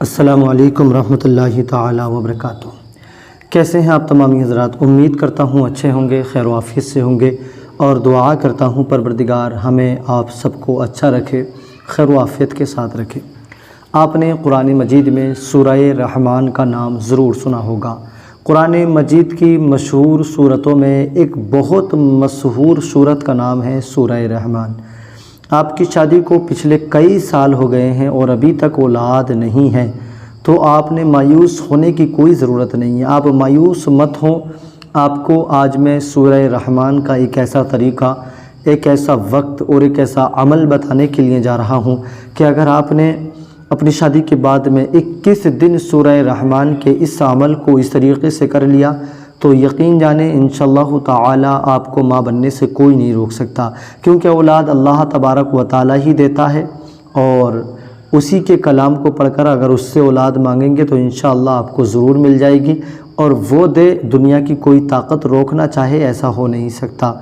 السلام علیکم ورحمۃ اللہ تعالی وبرکاتہ۔ کیسے ہیں آپ تمامی حضرات؟ امید کرتا ہوں اچھے ہوں گے، خیر و عافیت سے ہوں گے، اور دعا کرتا ہوں پروردگار ہمیں آپ سب کو اچھا رکھے، خیر و عافیت کے ساتھ رکھے۔ آپ نے قرآن مجید میں سورہ رحمان کا نام ضرور سنا ہوگا۔ قرآن مجید کی مشہور سورتوں میں ایک بہت مشہور سورت کا نام ہے سورہ رحمان۔ آپ کی شادی کو پچھلے کئی سال ہو گئے ہیں اور ابھی تک اولاد نہیں ہے، تو آپ نے مایوس ہونے کی کوئی ضرورت نہیں ہے۔ آپ مایوس مت ہوں۔ آپ کو آج میں سورہ رحمان کا ایک ایسا طریقہ، ایک ایسا وقت اور ایک ایسا عمل بتانے کے لیے جا رہا ہوں کہ اگر آپ نے اپنی شادی کے بعد میں 21 دن سورہ رحمان کے اس عمل کو اس طریقے سے کر لیا تو یقین جانیں انشاءاللہ تعالی آپ کو ماں بننے سے کوئی نہیں روک سکتا، کیونکہ اولاد اللہ تبارک و تعالی ہی دیتا ہے، اور اسی کے کلام کو پڑھ کر اگر اس سے اولاد مانگیں گے تو انشاءاللہ آپ کو ضرور مل جائے گی، اور وہ دے، دنیا کی کوئی طاقت روکنا چاہے ایسا ہو نہیں سکتا۔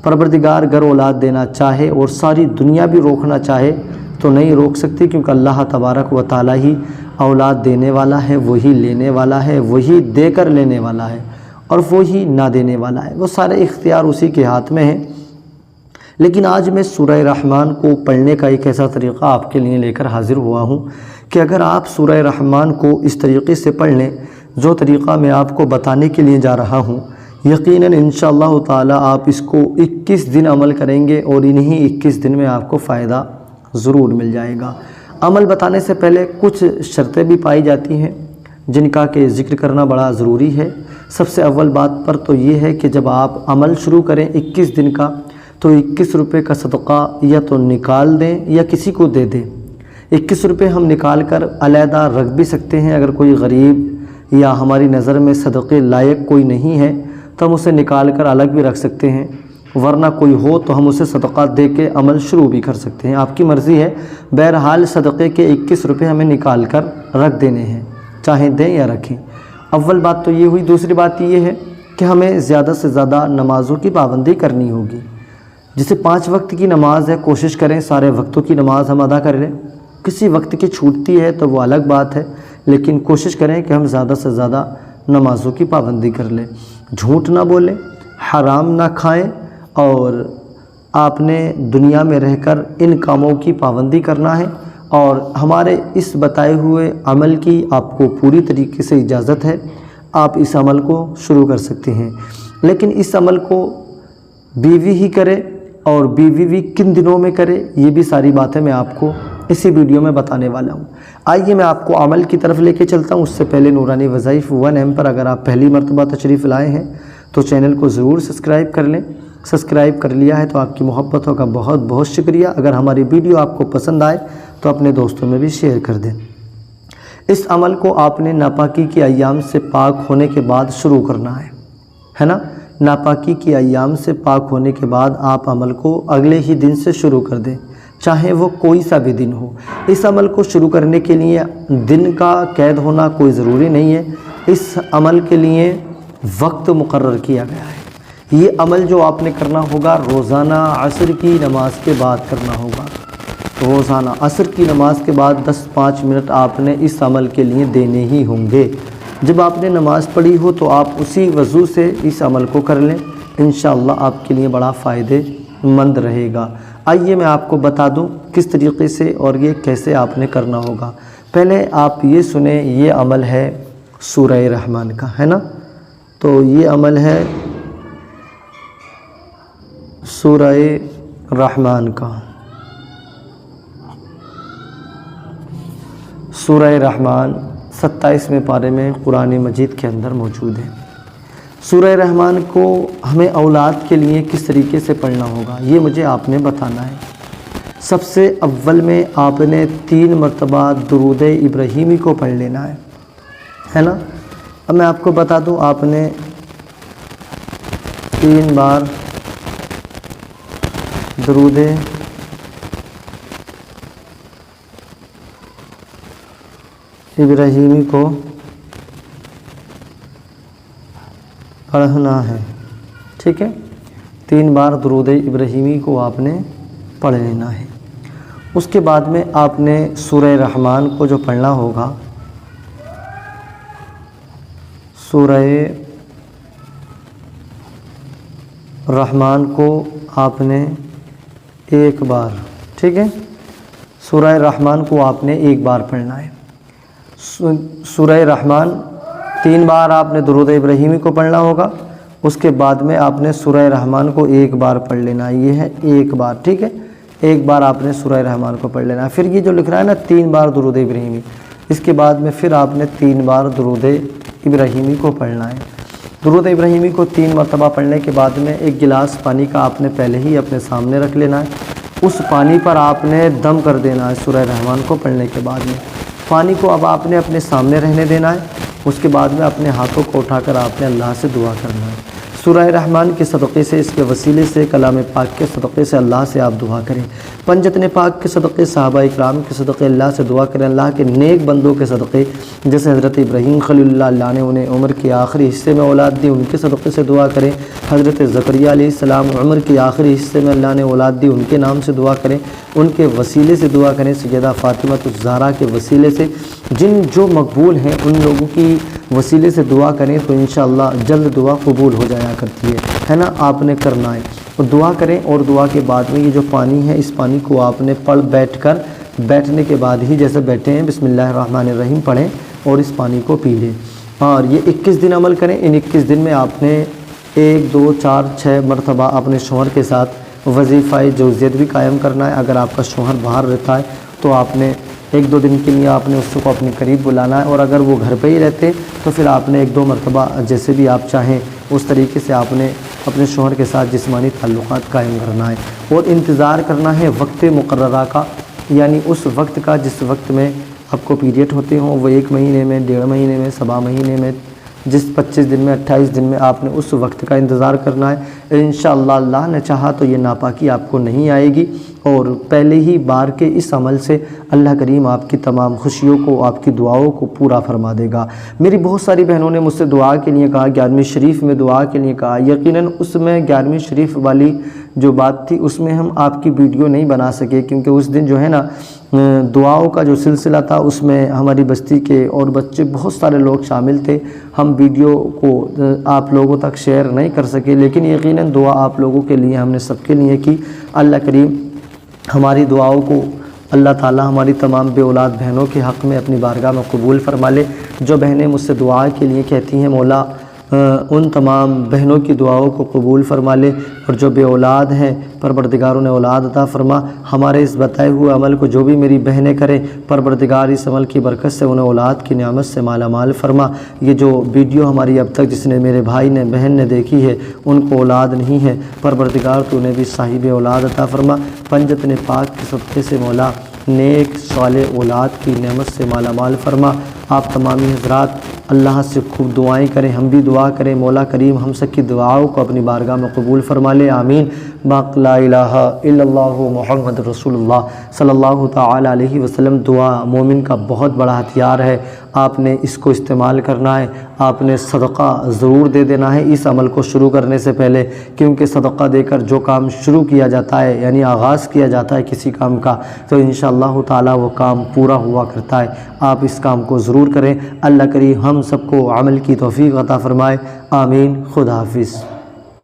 پروردگار اگر اولاد دینا چاہے اور ساری دنیا بھی روکنا چاہے تو نہیں روک سکتی، کیونکہ اللہ تبارک و تعالی ہی اولاد دینے والا ہے، وہی لینے والا ہے، وہی دے کر لینے والا ہے، اور وہی نہ دینے والا ہے۔ وہ سارے اختیار اسی کے ہاتھ میں ہیں۔ لیکن آج میں سورہ رحمان کو پڑھنے کا ایک ایسا طریقہ آپ کے لیے لے کر حاضر ہوا ہوں کہ اگر آپ سورہ رحمان کو اس طریقے سے پڑھ لیں جو طریقہ میں آپ کو بتانے کے لیے جا رہا ہوں، یقیناً انشاءاللہ تعالی آپ اس کو 21 دن عمل کریں گے اور انہی 21 دن میں آپ کو فائدہ ضرور مل جائے گا۔ عمل بتانے سے پہلے کچھ شرطیں بھی پائی جاتی ہیں جن کا کہ ذکر کرنا بڑا ضروری ہے۔ سب سے اول بات پر تو یہ ہے کہ جب آپ عمل شروع کریں 21 دن کا تو 21 روپے کا صدقہ یا تو نکال دیں یا کسی کو دے دیں۔ 21 روپے ہم نکال کر علیحدہ رکھ بھی سکتے ہیں، اگر کوئی غریب یا ہماری نظر میں صدقے لائق کوئی نہیں ہے تو ہم اسے نکال کر الگ بھی رکھ سکتے ہیں، ورنہ کوئی ہو تو ہم اسے صدقہ دے کے عمل شروع بھی کر سکتے ہیں، آپ کی مرضی ہے۔ بہرحال صدقے کے 21 روپے ہمیں نکال کر رکھ دینے ہیں، چاہیں دیں یا رکھیں۔ اول بات تو یہ ہوئی۔ دوسری بات یہ ہے کہ ہمیں زیادہ سے زیادہ نمازوں کی پابندی کرنی ہوگی۔ جسے 5 وقت کی نماز ہے، کوشش کریں سارے وقتوں کی نماز ہم ادا کر لیں۔ کسی وقت کی چھوٹتی ہے تو وہ الگ بات ہے، لیکن کوشش کریں کہ ہم زیادہ سے زیادہ نمازوں کی پابندی کر لیں، جھوٹ نہ بولیں، حرام نہ کھائیں، اور آپ نے دنیا میں رہ کر ان کاموں کی پابندی کرنا ہے، اور ہمارے اس بتائے ہوئے عمل کی آپ کو پوری طریقے سے اجازت ہے۔ آپ اس عمل کو شروع کر سکتے ہیں، لیکن اس عمل کو بیوی ہی کرے، اور بیوی بھی کن دنوں میں کرے، یہ بھی ساری باتیں میں آپ کو اسی ویڈیو میں بتانے والا ہوں۔ آئیے میں آپ کو عمل کی طرف لے کے چلتا ہوں۔ اس سے پہلے نورانی وظائف 1M پر اگر آپ پہلی مرتبہ تشریف لائے ہیں تو چینل کو ضرور سبسکرائب کر لیں۔ سبسکرائب کر لیا ہے تو آپ کی محبتوں کا بہت بہت شکریہ۔ اگر ہماری ویڈیو آپ کو پسند آئے تو اپنے دوستوں میں بھی شیئر کر دیں۔ اس عمل کو آپ نے ناپاکی کے ایام سے پاک ہونے کے بعد شروع کرنا ہے نا؟ ناپاکی کے ایام سے پاک ہونے کے بعد آپ عمل کو اگلے ہی دن سے شروع کر دیں، چاہے وہ کوئی سا بھی دن ہو۔ اس عمل کو شروع کرنے کے لیے دن کا قید ہونا کوئی ضروری نہیں ہے، اس عمل کے لیے وقت مقرر کیا گیا ہے۔ یہ عمل جو آپ نے کرنا ہوگا روزانہ عصر کی نماز کے بعد کرنا ہوگا۔ روزانہ عصر کی نماز کے بعد 10-5 منٹ آپ نے اس عمل کے لیے دینے ہی ہوں گے۔ جب آپ نے نماز پڑھی ہو تو آپ اسی وضو سے اس عمل کو کر لیں، انشاءاللہ آپ کے لیے بڑا فائدہ مند رہے گا۔ آئیے میں آپ کو بتا دوں کس طریقے سے اور یہ کیسے آپ نے کرنا ہوگا۔ پہلے آپ یہ سنیں، یہ عمل ہے سورہ رحمان کا، ہے نا؟ تو یہ عمل ہے سورہ رحمان کا۔ سورہ رحمان 27ویں پارے میں قرآن مجید کے اندر موجود ہے۔ سورہ رحمان کو ہمیں اولاد کے لیے کس طریقے سے پڑھنا ہوگا یہ مجھے آپ نے بتانا ہے۔ سب سے اول میں آپ نے 3 مرتبہ درود ابراہیمی کو پڑھ لینا ہے نا؟ اب میں آپ کو بتا دوں، آپ نے 3 بار درود ابراہیمی کو پڑھنا ہے، ٹھیک ہے؟ 3 بار درود ابراہیمی کو آپ نے پڑھ لینا ہے۔ اس کے بعد میں آپ نے سورہ رحمان کو جو پڑھنا ہوگا سورہ رحمان کو آپ نے ایک بار، ٹھیک ہے، سورہ رحمان کو آپ نے ایک بار پڑھنا ہے۔ سورہ رحمان 3 بار آپ نے درود ابراہیمی کو پڑھنا ہوگا، اس کے بعد میں آپ نے سورہ رحمان کو ایک بار پڑھ لینا ہے، یہ ہے ایک بار، ٹھیک ہے، ایک بار آپ نے سورہ رحمان کو پڑھ لینا ہے۔ پھر یہ جو لکھ رہا ہے نا 3 بار درود ابراہیمی، اس کے بعد میں پھر آپ نے 3 بار درود ابراہیمی کو پڑھنا ہے۔ درود ابراہیمی کو 3 مرتبہ پڑھنے کے بعد میں ایک گلاس پانی کا آپ نے پہلے ہی اپنے سامنے رکھ لینا ہے، اس پانی پر آپ نے دم کر دینا ہے۔ سورہ رحمان کو پڑھنے کے بعد میں پانی کو اب آپ نے اپنے سامنے رہنے دینا ہے، اس کے بعد میں اپنے ہاتھوں کو اٹھا کر آپ نے اللہ سے دعا کرنا ہے۔ سورہ رحمان کے صدقے سے، اس کے وسیلے سے، کلام پاک کے صدقے سے اللہ سے آپ دعا کریں، پنجتن پاک کے صدقے، صحابہ اکرام کے صدقے اللہ سے دعا کریں، اللہ کے نیک بندوں کے صدقے، جیسے حضرت ابراہیم خلیل اللہ نے انہیں عمر کے آخری حصے میں اولاد دی، ان کے صدقے سے دعا کریں۔ حضرت زکریا علیہ السلام عمر کے آخری حصے میں اللہ نے اولاد دی، ان کے نام سے دعا کریں، ان کے وسیلے سے دعا کریں۔ سیدہ فاطمہ الزہرا کے وسیلے سے، جو مقبول ہیں ان لوگوں کی وسیلے سے دعا کریں تو انشاءاللہ جلد دعا قبول ہو جایا کرتی ہے نا، آپ نے کرنا ہے اور دعا کریں۔ اور دعا کے بعد میں یہ جو پانی ہے، اس پانی کو آپ نے بیٹھنے کے بعد ہی جیسے بیٹھے ہیں بسم اللہ الرحمن الرحیم پڑھیں اور اس پانی کو پی لیں، اور یہ 21 دن عمل کریں۔ ان 21 دن میں آپ نے 1 2 4 6 مرتبہ اپنے شوہر کے ساتھ وظیفہ جوزیت بھی قائم کرنا ہے۔ اگر آپ کا شوہر باہر رہتا ہے تو آپ نے 1 2 دن کے لیے آپ نے اس کو اپنے قریب بلانا ہے، اور اگر وہ گھر پہ ہی رہتے تو پھر آپ نے 1 2 مرتبہ جیسے بھی آپ چاہیں اس طریقے سے آپ نے اپنے شوہر کے ساتھ جسمانی تعلقات قائم کرنا ہے، اور انتظار کرنا ہے وقت مقررہ کا، یعنی اس وقت کا جس وقت میں آپ کو پیریڈ ہوتے ہوں، وہ 1 مہینے میں، 1.5 مہینے میں، 7 مہینے میں، جس 25 دن میں، 28 دن میں آپ نے اس وقت کا انتظار کرنا ہے۔ انشاءاللہ اللہ نے چاہا تو یہ ناپاکی آپ کو نہیں آئے گی، اور پہلے ہی بار کے اس عمل سے اللہ کریم آپ کی تمام خوشیوں کو، آپ کی دعاؤں کو پورا فرما دے گا۔ میری بہت ساری بہنوں نے مجھ سے دعا کے لیے کہا، 11ویں شریف میں دعا کے لیے کہا، یقیناً اس میں 11ویں شریف والی جو بات تھی اس میں ہم آپ کی ویڈیو نہیں بنا سکے، کیونکہ اس دن جو ہے نا دعاؤں کا جو سلسلہ تھا اس میں ہماری بستی کے اور بچے بہت سارے لوگ شامل تھے، ہم ویڈیو کو آپ لوگوں تک شیئر نہیں کر سکے، لیکن یقیناً دعا آپ لوگوں کے لیے ہم نے سب کے لیے کی۔ اللہ کریم ہماری دعاؤں کو، اللہ تعالی ہماری تمام بے اولاد بہنوں کے حق میں اپنی بارگاہ میں قبول فرما لے۔ جو بہنیں مجھ سے دعا کے لیے کہتی ہیں مولا ان تمام بہنوں کی دعاؤں کو قبول فرما لے، اور جو بے اولاد ہیں پروردگار انہیں اولاد عطا فرما۔ ہمارے اس بتائے ہوئے عمل کو جو بھی میری بہنیں کریں، پروردگار اس عمل کی برکت سے انہیں اولاد کی نعمت سے مالا مال فرما۔ یہ جو ویڈیو ہماری اب تک جس نے میرے بھائی نے، بہن نے دیکھی ہے، ان کو اولاد نہیں ہے، پروردگار تو انہیں بھی صاحب اولاد عطا فرما۔ پنجتن پاک کے صدقے سے مولا نیک صالح اولاد کی نعمت سے مالا مال فرما۔ آپ تمامی حضرات اللہ سے خوب دعائیں کریں، ہم بھی دعا کریں، مولا کریم ہم سب کی دعاؤں کو اپنی بارگاہ میں قبول فرما لے، آمین۔ باق لا الہ الا اللہ محمد رسول اللہ صلی اللہ تعالی علیہ وسلم۔ دعا مومن کا بہت بڑا ہتھیار ہے، آپ نے اس کو استعمال کرنا ہے، آپ نے صدقہ ضرور دے دینا ہے اس عمل کو شروع کرنے سے پہلے، کیونکہ صدقہ دے کر جو کام شروع کیا جاتا ہے، یعنی آغاز کیا جاتا ہے کسی کام کا، تو انشاءاللہ تعالی وہ کام پورا ہوا کرتا ہے۔ آپ اس کام کو ضرور کریں، اللہ کریم ہم سب کو عمل کی توفیق عطا فرمائے، آمین۔ خدا حافظ۔